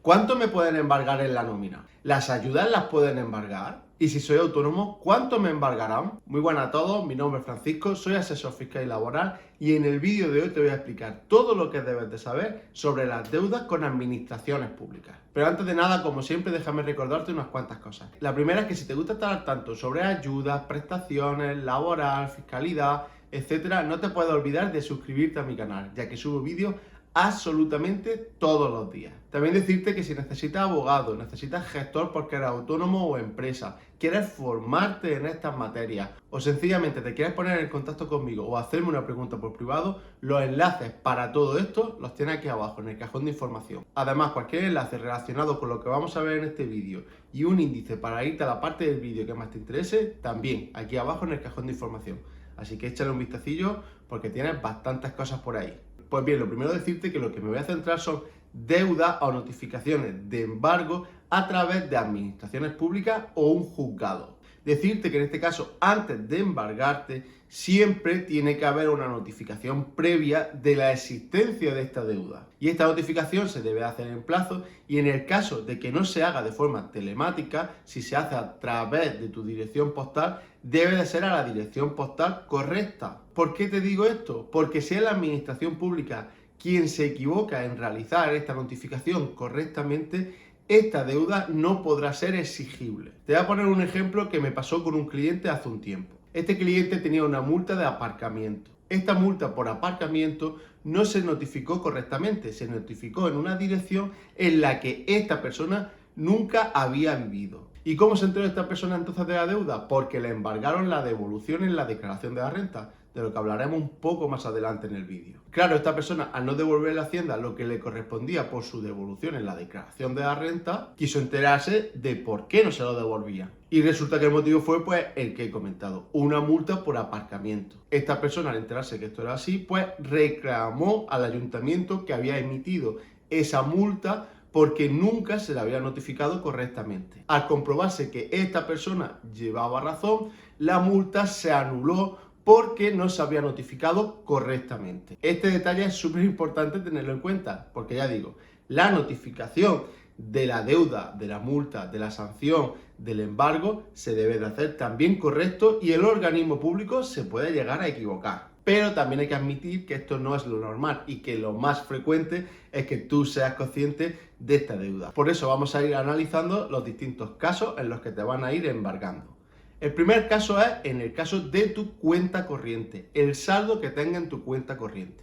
¿Cuánto me pueden embargar en la nómina? ¿Las ayudas las pueden embargar? Y si soy autónomo, ¿cuánto me embargarán? Muy buenas a todos, mi nombre es Francisco, soy asesor fiscal y laboral y en el vídeo de hoy te voy a explicar todo lo que debes de saber sobre las deudas con administraciones públicas. Pero antes de nada, como siempre, déjame recordarte unas cuantas cosas. La primera es que si te gusta estar al tanto sobre ayudas, prestaciones, laboral, fiscalidad, etcétera, no te puedes olvidar de suscribirte a mi canal, ya que subo vídeos absolutamente todos los días. También decirte que si necesitas abogado, necesitas gestor porque eres autónomo o empresa, quieres formarte en estas materias o sencillamente te quieres poner en contacto conmigo o hacerme una pregunta por privado, los enlaces para todo esto los tienes aquí abajo en el cajón de información. Además, cualquier enlace relacionado con lo que vamos a ver en este vídeo y un índice para irte a la parte del vídeo que más te interese, también aquí abajo en el cajón de información. Así que échale un vistacillo porque tienes bastantes cosas por ahí. Pues bien, lo primero decirte que lo que me voy a centrar son deudas o notificaciones de embargo a través de administraciones públicas o un juzgado. Decirte que en este caso, antes de embargarte, siempre tiene que haber una notificación previa de la existencia de esta deuda. Y esta notificación se debe hacer en plazo y en el caso de que no se haga de forma telemática, si se hace a través de tu dirección postal, debe de ser a la dirección postal correcta. ¿Por qué te digo esto? Porque si es la administración pública quien se equivoca en realizar esta notificación correctamente, esta deuda no podrá ser exigible. Te voy a poner un ejemplo que me pasó con un cliente hace un tiempo. Este cliente tenía una multa de aparcamiento. Esta multa por aparcamiento no se notificó correctamente, se notificó en una dirección en la que esta persona nunca había vivido. ¿Y cómo se enteró esta persona entonces de la deuda? Porque le embargaron la devolución en la declaración de la renta, de lo que hablaremos un poco más adelante en el vídeo. Claro, esta persona, al no devolver a la Hacienda lo que le correspondía por su devolución en la declaración de la renta, quiso enterarse de por qué no se lo devolvía. Y resulta que el motivo fue pues el que he comentado, una multa por aparcamiento. Esta persona, al enterarse que esto era así, pues reclamó al ayuntamiento que había emitido esa multa porque nunca se le había notificado correctamente. Al comprobarse que esta persona llevaba razón, la multa se anuló porque no se había notificado correctamente. Este detalle es súper importante tenerlo en cuenta, porque ya digo, la notificación de la deuda, de la multa, de la sanción, del embargo, se debe de hacer también correcto y el organismo público se puede llegar a equivocar. Pero también hay que admitir que esto no es lo normal y que lo más frecuente es que tú seas consciente de esta deuda. Por eso vamos a ir analizando los distintos casos en los que te van a ir embargando. El primer caso es en el caso de tu cuenta corriente, el saldo que tenga en tu cuenta corriente.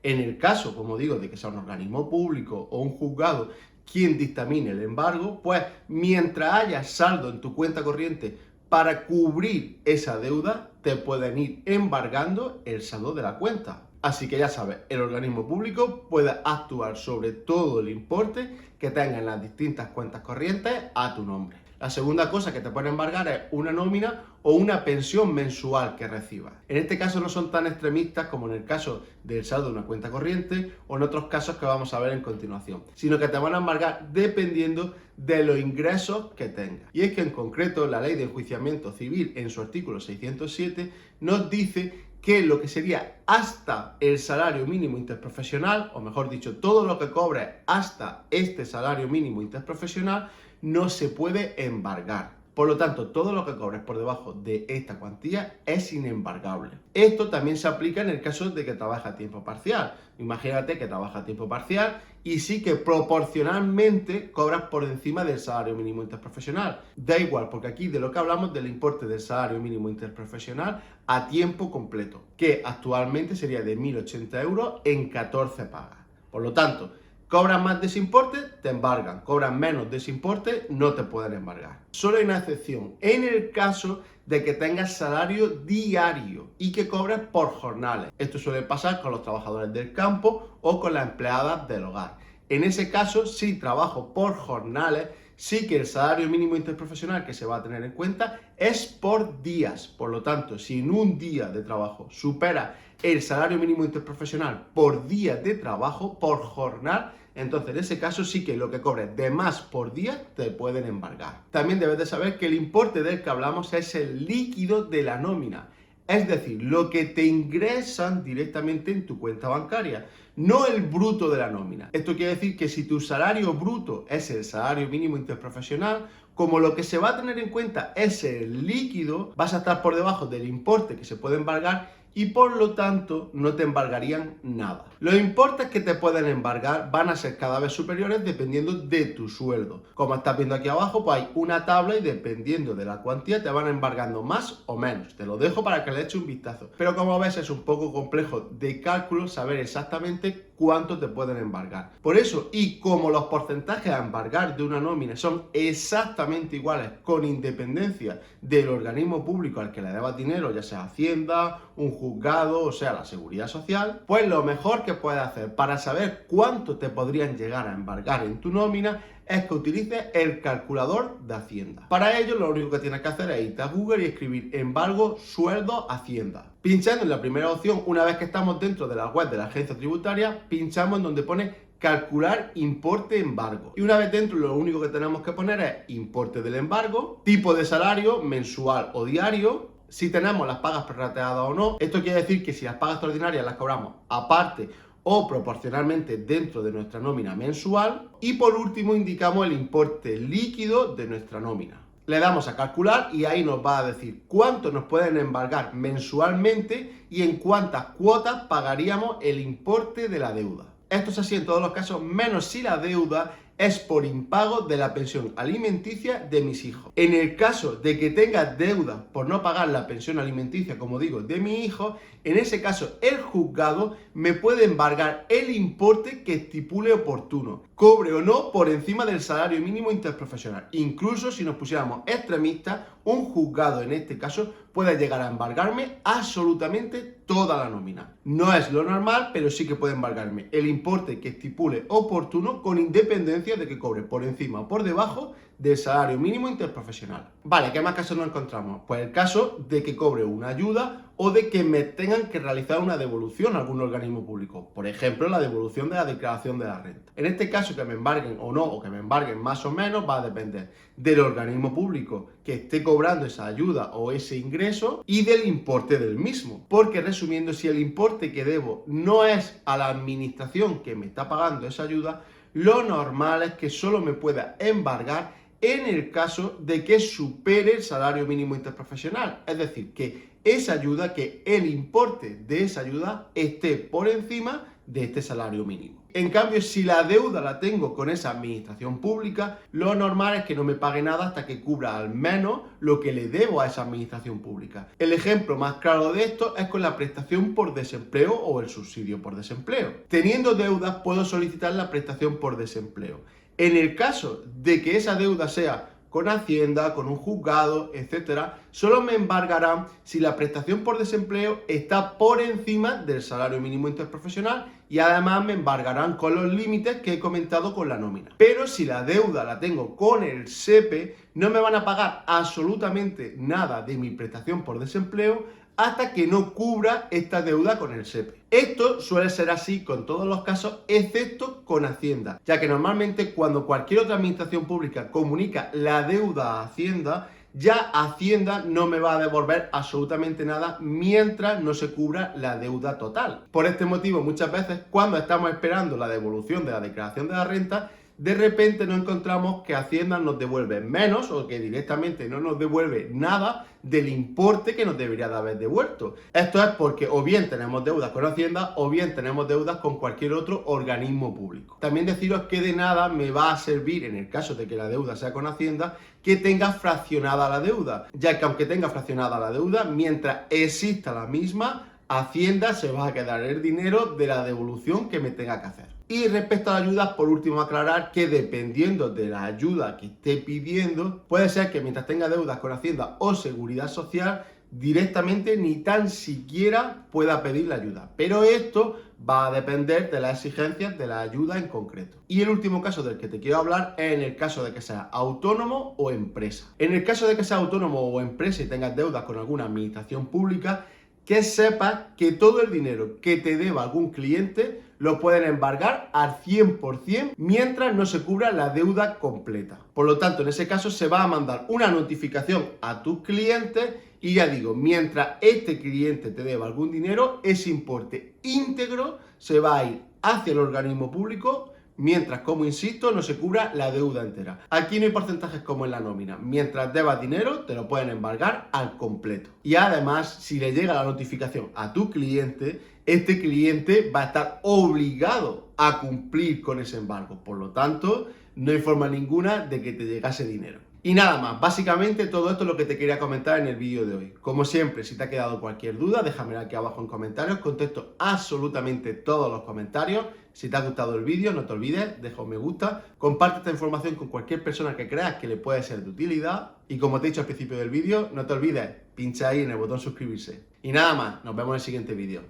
En el caso, como digo, de que sea un organismo público o un juzgado quien dictamine el embargo, pues mientras haya saldo en tu cuenta corriente para cubrir esa deuda, te pueden ir embargando el saldo de la cuenta. Así que ya sabes, el organismo público puede actuar sobre todo el importe que tenga en las distintas cuentas corrientes a tu nombre. La segunda cosa que te pueden embargar es una nómina o una pensión mensual que recibas. En este caso no son tan extremistas como en el caso del saldo de una cuenta corriente o en otros casos que vamos a ver en continuación, sino que te van a embargar dependiendo de los ingresos que tengas. Y es que en concreto la Ley de Enjuiciamiento Civil en su artículo 607 nos dice que lo que sería hasta el salario mínimo interprofesional, o mejor dicho, todo lo que cobres hasta este salario mínimo interprofesional, no se puede embargar. Por lo tanto, todo lo que cobres por debajo de esta cuantía es inembargable. Esto también se aplica en el caso de que trabajes a tiempo parcial. Imagínate que trabajas a tiempo parcial y sí que proporcionalmente cobras por encima del salario mínimo interprofesional. Da igual, porque aquí de lo que hablamos del importe del salario mínimo interprofesional a tiempo completo, que actualmente sería de 1.080 euros en 14 pagas. Por lo tanto, cobras más de ese importe, te embargan. Cobras menos de ese importe, no te pueden embargar. Solo hay una excepción. En el caso de que tengas salario diario y que cobres por jornales. Esto suele pasar con los trabajadores del campo o con las empleadas del hogar. En ese caso, si trabajo por jornales, sí que el salario mínimo interprofesional que se va a tener en cuenta es por días. Por lo tanto, si en un día de trabajo supera el salario mínimo interprofesional por día de trabajo, por jornal, entonces en ese caso sí que lo que cobres de más por día te pueden embargar. También debes de saber que el importe del que hablamos es el líquido de la nómina. Es decir, lo que te ingresan directamente en tu cuenta bancaria. no el bruto de la nómina. Esto quiere decir que si tu salario bruto es el salario mínimo interprofesional, como lo que se va a tener en cuenta es el líquido, vas a estar por debajo del importe que se puede embargar y por lo tanto no te embargarían nada. Los importes que te pueden embargar van a ser cada vez superiores dependiendo de tu sueldo. Como estás viendo aquí abajo, pues hay una tabla y dependiendo de la cuantía te van embargando más o menos. Te lo dejo para que le eches un vistazo. Pero como ves es un poco complejo de cálculo saber exactamente cuánto te pueden embargar. Por eso, y como los porcentajes a embargar de una nómina son exactamente iguales con independencia del organismo público al que le debas dinero, ya sea Hacienda, un juzgado o sea la Seguridad Social, pues lo mejor que puedes hacer para saber cuánto te podrían llegar a embargar en tu nómina es que utilices el calculador de Hacienda. Para ello lo único que tienes que hacer es irte a Google y escribir embargo sueldo Hacienda. Pinchando en la primera opción, una vez que estamos dentro de la web de la agencia tributaria, pinchamos en donde pone calcular importe embargo. Y una vez dentro lo único que tenemos que poner es importe del embargo, tipo de salario mensual o diario, si tenemos las pagas prorrateadas o no. Esto quiere decir que si las pagas extraordinarias las cobramos aparte o proporcionalmente dentro de nuestra nómina mensual. Y por último indicamos el importe líquido de nuestra nómina. Le damos a calcular y ahí nos va a decir cuánto nos pueden embargar mensualmente y en cuántas cuotas pagaríamos el importe de la deuda. Esto es así en todos los casos, menos si la deuda es por impago de la pensión alimenticia de mis hijos. En el caso de que tengas deuda por no pagar la pensión alimenticia, como digo, de mi hijo, en ese caso el juzgado me puede embargar el importe que estipule oportuno, cobre o no por encima del salario mínimo interprofesional. Incluso si nos pusiéramos extremistas, un juzgado en este caso puede llegar a embargarme absolutamente toda la nómina. No es lo normal, pero sí que puede embargarme el importe que estipule oportuno con independencia de que cobre por encima o por debajo del salario mínimo interprofesional. Vale, ¿qué más casos nos encontramos? Pues el caso de que cobre una ayuda o de que me tengan que realizar una devolución a algún organismo público. Por ejemplo, la devolución de la declaración de la renta. En este caso, que me embarguen o no, o que me embarguen más o menos, va a depender del organismo público que esté cobrando esa ayuda o ese ingreso y del importe del mismo. Porque resumiendo, si el importe que debo no es a la administración que me está pagando esa ayuda, lo normal es que solo me pueda embargar en el caso de que supere el salario mínimo interprofesional. Es decir, que esa ayuda, que el importe de esa ayuda esté por encima de este salario mínimo. En cambio, si la deuda la tengo con esa administración pública, lo normal es que no me pague nada hasta que cubra al menos lo que le debo a esa administración pública. El ejemplo más claro de esto es con la prestación por desempleo o el subsidio por desempleo. Teniendo deudas, puedo solicitar la prestación por desempleo. En el caso de que esa deuda sea con Hacienda, con un juzgado, etcétera, solo me embargarán si la prestación por desempleo está por encima del salario mínimo interprofesional y además me embargarán con los límites que he comentado con la nómina. Pero si la deuda la tengo con el SEPE, no me van a pagar absolutamente nada de mi prestación por desempleo hasta que no cubra esta deuda con el SEPE. Esto suele ser así con todos los casos, excepto con Hacienda, ya que normalmente cuando cualquier otra administración pública comunica la deuda a Hacienda, ya Hacienda no me va a devolver absolutamente nada mientras no se cubra la deuda total. Por este motivo, muchas veces cuando estamos esperando la devolución de la declaración de la renta, de repente nos encontramos que Hacienda nos devuelve menos o que directamente no nos devuelve nada del importe que nos debería de haber devuelto. Esto es porque o bien tenemos deudas con Hacienda o bien tenemos deudas con cualquier otro organismo público. También deciros que de nada me va a servir, en el caso de que la deuda sea con Hacienda, que tenga fraccionada la deuda, ya que aunque tenga fraccionada la deuda, mientras exista la misma, Hacienda se va a quedar el dinero de la devolución que me tenga que hacer. Y respecto a la ayuda, por último aclarar que dependiendo de la ayuda que esté pidiendo, puede ser que mientras tenga deudas con Hacienda o Seguridad Social, directamente ni tan siquiera pueda pedir la ayuda. Pero esto va a depender de las exigencias de la ayuda en concreto. Y el último caso del que te quiero hablar es en el caso de que seas autónomo o empresa. En el caso de que seas autónomo o empresa y tengas deudas con alguna administración pública, que sepas que todo el dinero que te deba algún cliente lo pueden embargar al 100% mientras no se cubra la deuda completa. Por lo tanto, en ese caso se va a mandar una notificación a tus clientes y ya digo, mientras este cliente te deba algún dinero, ese importe íntegro se va a ir hacia el organismo público, mientras, como insisto, no se cubra la deuda entera. Aquí no hay porcentajes como en la nómina. Mientras debas dinero, te lo pueden embargar al completo. Y además, si le llega la notificación a tu cliente, este cliente va a estar obligado a cumplir con ese embargo. Por lo tanto, no hay forma ninguna de que te llegase dinero. Y nada más, básicamente todo esto es lo que te quería comentar en el vídeo de hoy. Como siempre, si te ha quedado cualquier duda, déjamela aquí abajo en comentarios, contesto absolutamente todos los comentarios. Si te ha gustado el vídeo, no te olvides, deja un me gusta, comparte esta información con cualquier persona que creas que le puede ser de utilidad. Y como te he dicho al principio del vídeo, no te olvides, pincha ahí en el botón suscribirse. Y nada más, nos vemos en el siguiente vídeo.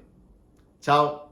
Chao.